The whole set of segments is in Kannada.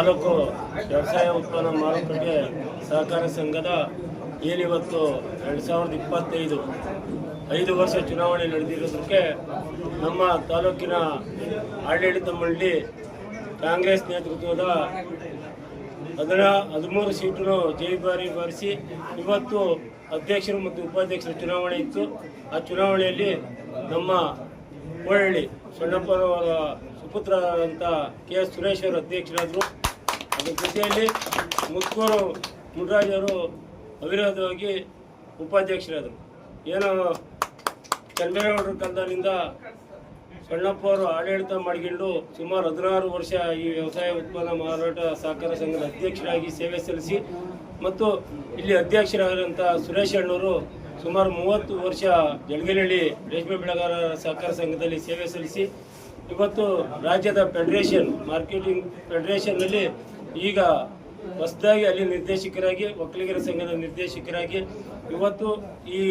ತಾಲೂಕು ವ್ಯವಸಾಯ ಉತ್ಪನ್ನ ಮಾರುಕಟ್ಟೆ ಸಹಕಾರ ಸಂಘದ ಏನಿವತ್ತು 2025 5 ವರ್ಷ ಚುನಾವಣೆ ನಡೆದಿರೋದಕ್ಕೆ ನಮ್ಮ ತಾಲೂಕಿನ ಆಡಳಿತ ಮಂಡಳಿ ಕಾಂಗ್ರೆಸ್ ನೇತೃತ್ವದ 13 ಸೀಟನ್ನು ಬಾರಿಸಿ ಇವತ್ತು ಅಧ್ಯಕ್ಷರು ಮತ್ತು ಉಪಾಧ್ಯಕ್ಷರ ಚುನಾವಣೆ ಇತ್ತು. ಆ ಚುನಾವಣೆಯಲ್ಲಿ ನಮ್ಮ ಕೋಳಹಳ್ಳಿ ಸೊಣ್ಣಪ್ಪನವರ ಸುಪುತ್ರರಾದಂಥ KS ಸುರೇಶ್ ಅವರು ಅಧ್ಯಕ್ಷರಾದರು. ಅದರ ಜೊತೆಯಲ್ಲಿ ಮುತ್ಕೂರು ಮುನ್ರಾಜ್ ಅವರು ಅವಿರೋಧವಾಗಿ ಉಪಾಧ್ಯಕ್ಷರಾದರು. ಏನೋ ಚಂದ್ರೇಗೌಡರ ಕಾಲದಿಂದ ಸಣ್ಣಪ್ಪ ಅವರು ಆಡಳಿತ ಮಾಡಿಕೊಂಡು ಸುಮಾರು 16 ವರ್ಷ ಈ ವ್ಯವಸಾಯ ಉತ್ಪನ್ನ ಮಾರಾಟ ಸಹಕಾರ ಸಂಘದ ಅಧ್ಯಕ್ಷರಾಗಿ ಸೇವೆ ಸಲ್ಲಿಸಿ ಮತ್ತು ಇಲ್ಲಿ ಅಧ್ಯಕ್ಷರಾಗಿರುವಂಥ ಸುರೇಶ್ ಅಣ್ಣವರು ಸುಮಾರು 30 ವರ್ಷ ಜಳಗೇನಹಳ್ಳಿ ರೇಷ್ಮೆ ಬೆಳೆಗಾರರ ಸಹಕಾರ ಸಂಘದಲ್ಲಿ ಸೇವೆ ಸಲ್ಲಿಸಿ ಇವತ್ತು ರಾಜ್ಯದ ಫೆಡರೇಷನ್ ಮಾರ್ಕೆಟಿಂಗ್ ಫೆಡರೇಷನ್ನಲ್ಲಿ ಈಗ ಹೊಸದಾಗಿ ಅಲ್ಲಿ ನಿರ್ದೇಶಕರಾಗಿ ಒಕ್ಕಲಿಗರ ಸಂಘದ ನಿರ್ದೇಶಕರಾಗಿ ಇವತ್ತು ಈ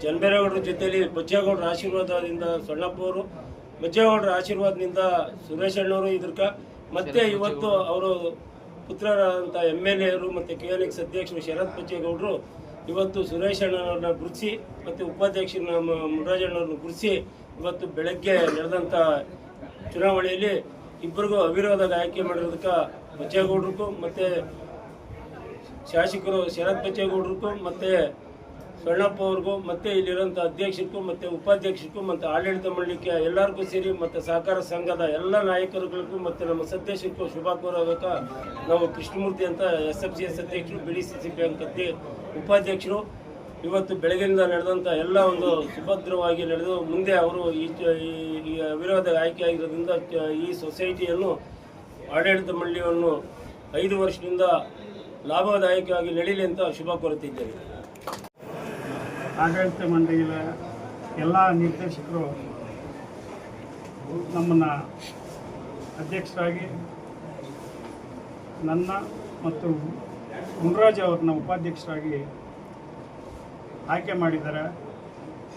ಚಂದ್ರೇಗೌಡರ ಜೊತೆಯಲ್ಲಿ ಬಚ್ಚೇಗೌಡರ ಆಶೀರ್ವಾದದಿಂದ ಸೊಣ್ಣಪ್ಪವರು, ಬಚ್ಚೇಗೌಡರ ಆಶೀರ್ವಾದದಿಂದ ಸುರೇಶ್ ಅಣ್ಣವರು ಇದಕ್ಕೆ ಮತ್ತೆ ಇವತ್ತು ಅವರು ಪುತ್ರರಾದಂಥ MLA ಅವರು ಮತ್ತು KNX ಅಧ್ಯಕ್ಷರು ಶರತ್ ಬಚ್ಚೇಗೌಡರು ಇವತ್ತು ಸುರೇಶ್ ಅಣ್ಣನವ್ರನ್ನ ಗುರುತಿಸಿ ಮತ್ತು ಉಪಾಧ್ಯಕ್ಷರನ್ನ ಮುನ್ರಾಜಣ್ಣವ್ರನ್ನ ಗುರುತಿಸಿ ಇವತ್ತು ಬೆಳಗ್ಗೆ ನಡೆದಂಥ ಚುನಾವಣೆಯಲ್ಲಿ ಇಬ್ಬರಿಗೂ ಅವಿರೋಧ ಆಯ್ಕೆ ಮಾಡಿರೋದಕ್ಕೆ ಬಚ್ಚೇಗೌಡರಿಗೂ ಮತ್ತು ಶಾಸಕರು ಶರತ್ ಬಚ್ಚೇಗೌಡರಿಗೂ ಮತ್ತು ಸೊಣ್ಣಪ್ಪ ಅವ್ರಿಗೂ ಮತ್ತು ಇಲ್ಲಿರೋಂಥ ಅಧ್ಯಕ್ಷರಿಗೂ ಮತ್ತು ಉಪಾಧ್ಯಕ್ಷರಿಗೂ ಮತ್ತು ಆಡಳಿತ ಮಂಡಳಿಗೆ ಎಲ್ಲರಿಗೂ ಸೇರಿ ಮತ್ತು ಸಹಕಾರ ಸಂಘದ ಎಲ್ಲ ನಾಯಕರುಗಳಿಗೂ ಮತ್ತು ನಮ್ಮ ಸದಸ್ಯರಿಗೂ ಶುಭ ಕೋರೋದಕ್ಕೆ ನಾವು ಕೃಷ್ಣಮೂರ್ತಿ ಅಂತ SFCS ಅಧ್ಯಕ್ಷರು, BDCC ಬ್ಯಾಂಕ್ ಉಪಾಧ್ಯಕ್ಷರು ಇವತ್ತು ಬೆಳಗ್ಗೆಯಿಂದ ನಡೆದಂಥ ಎಲ್ಲ ಒಂದು ಸುಭದ್ರವಾಗಿ ನಡೆದು ಮುಂದೆ ಅವರು ಈ ಅವಿರೋಧ ಆಯ್ಕೆ ಆಗಿರೋದ್ರಿಂದ ಈ ಸೊಸೈಟಿಯನ್ನು ಆಡಳಿತ ಮಂಡಳಿಯನ್ನು 5 ವರ್ಷದಿಂದ ಲಾಭದಾಯಕವಾಗಿ ನಡೀಲಿ ಅಂತ ಶುಭ ಕೋರುತ್ತಿದ್ದೇನೆ. ಆಡಳಿತ ಮಂಡಳಿಯ ಎಲ್ಲ ನಿರ್ದೇಶಕರು ನಮ್ಮನ್ನು ಅಧ್ಯಕ್ಷರಾಗಿ ನನ್ನ ಮತ್ತು ಮುನ್ರಾಜ್ ಅವ್ರನ್ನ ಉಪಾಧ್ಯಕ್ಷರಾಗಿ ಆಯ್ಕೆ ಮಾಡಿದ್ದಾರೆ.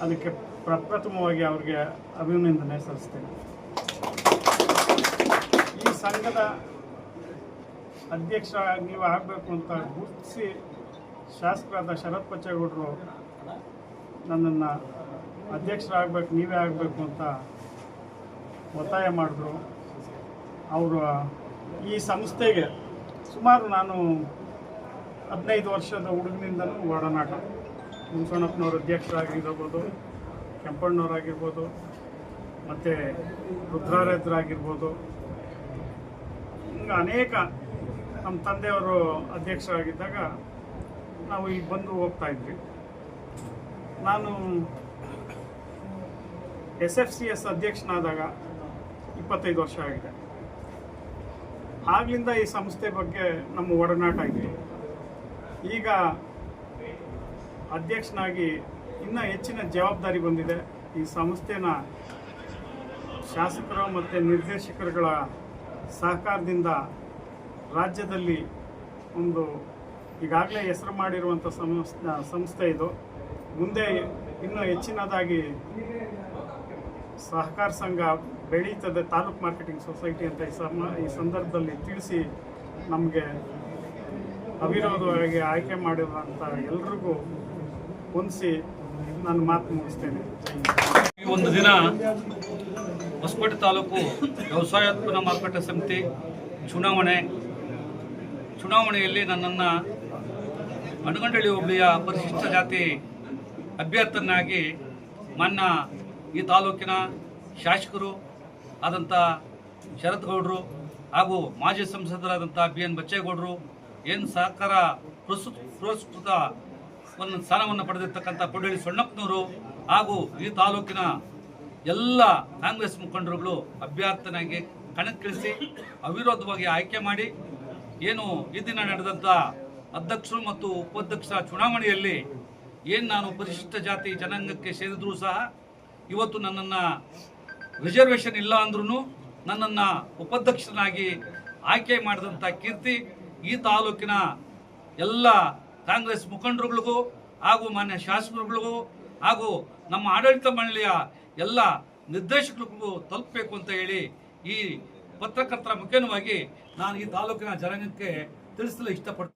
ಅದಕ್ಕೆ ಪ್ರಪ್ರಥಮವಾಗಿ ಅವ್ರಿಗೆ ಅಭಿನಂದನೆ ಸಲ್ಲಿಸ್ತೇನೆ. ಈ ಸಂಘದ ಅಧ್ಯಕ್ಷರಾಗಿ ನೀವು ಆಗಬೇಕು ಅಂತ ಗುರುತಿಸಿ ಶಾಸಕರಾದ ಶರತ್ ಬಚ್ಚೇಗೌಡರು ನನ್ನನ್ನು ಅಧ್ಯಕ್ಷರಾಗಬೇಕು, ನೀವೇ ಆಗಬೇಕು ಅಂತ ಒತ್ತಾಯ ಮಾಡಿದ್ರು. ಅವರು ಈ ಸಂಸ್ಥೆಗೆ ಸುಮಾರು ನಾನು 15 ವರ್ಷದ ಹುಡುಗನಿಂದಲೂ ಒಡನಾಟ. ಮುನ್ಸಣ್ಣಪ್ಪನವ್ರ ಅಧ್ಯಕ್ಷರಾಗಿರ್ಬೋದು, ಕೆಂಪಣ್ಣವರಾಗಿರ್ಬೋದು, ಮತ್ತು ರುದ್ರಾರಾಧ್ಯರಾಗಿರ್ಬೋದು, ಹಿಂಗೆ ಅನೇಕ ನಮ್ಮ ತಂದೆಯವರು ಅಧ್ಯಕ್ಷರಾಗಿದ್ದಾಗ ನಾವು ಈಗ ಬಂದು ಹೋಗ್ತಾಯಿದ್ವಿ. ನಾನು SFCS ಅಧ್ಯಕ್ಷನಾದಾಗ 25 ವರ್ಷ ಆಗಿದೆ. ಆಗಲಿಂದ ಈ ಸಂಸ್ಥೆ ಬಗ್ಗೆ ನಮ್ಮ ಒಡನಾಟ ಇತ್ತು. ಈಗ ಅಧ್ಯಕ್ಷನಾಗಿ ಇನ್ನೂ ಹೆಚ್ಚಿನ ಜವಾಬ್ದಾರಿ ಬಂದಿದೆ. ಈ ಸಂಸ್ಥೆನ ಶಾಸಕರು ಮತ್ತು ನಿರ್ದೇಶಕರುಗಳ ಸಹಕಾರದಿಂದ ರಾಜ್ಯದಲ್ಲಿ ಒಂದು ಈಗಾಗಲೇ ಹೆಸರು ಮಾಡಿರುವಂಥ ಸಂಸ್ಥೆ ಇದು. ಮುಂದೆ ಇನ್ನೂ ಹೆಚ್ಚಿನದಾಗಿ ಸಹಕಾರ ಸಂಘ ಬೆಳೀತದೆ, ತಾಲೂಕು ಮಾರ್ಕೆಟಿಂಗ್ ಸೊಸೈಟಿ ಅಂತ ಈ ಸಂದರ್ಭದಲ್ಲಿ ತಿಳಿಸಿ ನಮಗೆ ಅವಿರೋಧವಾಗಿ ಆಯ್ಕೆ ಮಾಡಿರುವಂಥ ಎಲ್ರಿಗೂ ಹೊಂದಿಸಿ ನಾನು ಮಾತು ಮುಗಿಸ್ತೇನೆ. ಈ ಒಂದು ದಿನ ಹೊಸಪೇಟೆ ತಾಲೂಕು ವ್ಯವಸಾಯೋತ್ಪನ್ನ ಮಾರುಕಟ್ಟೆ ಸಮಿತಿ ಚುನಾವಣೆಯಲ್ಲಿ ನನ್ನನ್ನು ಅಣಗಂಡಳ್ಳಿ ಹೋಬಳಿಯ ಪರಿಶಿಷ್ಟ ಜಾತಿ ಅಭ್ಯರ್ಥಿಯನ್ನಾಗಿ ಮಾನ್ಯ ಈ ತಾಲೂಕಿನ ಶಾಸಕರು ಆದಂಥ ಶರತ್ ಗೌಡರು ಹಾಗೂ ಮಾಜಿ ಸಂಸದರಾದಂಥ BN ಬಚ್ಚೇಗೌಡರು ಏನು ಸಹಕಾರ ಪುರಸ್ಕೃತ ಒಂದು ಸ್ಥಾನವನ್ನು ಪಡೆದಿರ್ತಕ್ಕಂಥ ಕೋಡಹಳ್ಳಿ ಸೊಣ್ಣಪ್ಪನವರು ಹಾಗೂ ಈ ತಾಲೂಕಿನ ಎಲ್ಲ ಕಾಂಗ್ರೆಸ್ ಮುಖಂಡರುಗಳು ಅಭ್ಯರ್ಥಿಯಾಗಿ ಕಣಕ್ಕಿಳಿಸಿ ಅವಿರೋಧವಾಗಿ ಆಯ್ಕೆ ಮಾಡಿ ಏನು ಈ ದಿನ ನಡೆದಂಥ ಅಧ್ಯಕ್ಷರು ಮತ್ತು ಉಪಾಧ್ಯಕ್ಷರ ಚುನಾವಣೆಯಲ್ಲಿ ಏನು ನಾನು ಪರಿಶಿಷ್ಟ ಜಾತಿ ಜನಾಂಗಕ್ಕೆ ಸೇರಿದ್ರೂ ಸಹ ಇವತ್ತು ನನ್ನನ್ನು ರಿಸರ್ವೇಷನ್ ಇಲ್ಲ ಅಂದ್ರೂ ನನ್ನನ್ನು ಉಪಾಧ್ಯಕ್ಷನಾಗಿ ಆಯ್ಕೆ ಮಾಡಿದಂಥ ಕೀರ್ತಿ ಈ ತಾಲೂಕಿನ ಎಲ್ಲ ಕಾಂಗ್ರೆಸ್ ಮುಖಂಡರುಗಳಿಗೂ ಹಾಗೂ ಮಾನ್ಯ ಶಾಸಕರುಗಳಿಗೂ ಹಾಗೂ ನಮ್ಮ ಆಡಳಿತ ಮಂಡಳಿಯ ಎಲ್ಲ ನಿರ್ದೇಶಕರಿಗೂ ತಲುಪಬೇಕು ಅಂತ ಹೇಳಿ ಈ ಪತ್ರಕರ್ತರ ಮುಖೇನವಾಗಿ ನಾನು ಈ ತಾಲೂಕಿನ ಜನಾಂಗಕ್ಕೆ ತಿಳಿಸಲು ಇಷ್ಟಪಡ್ತೀನಿ.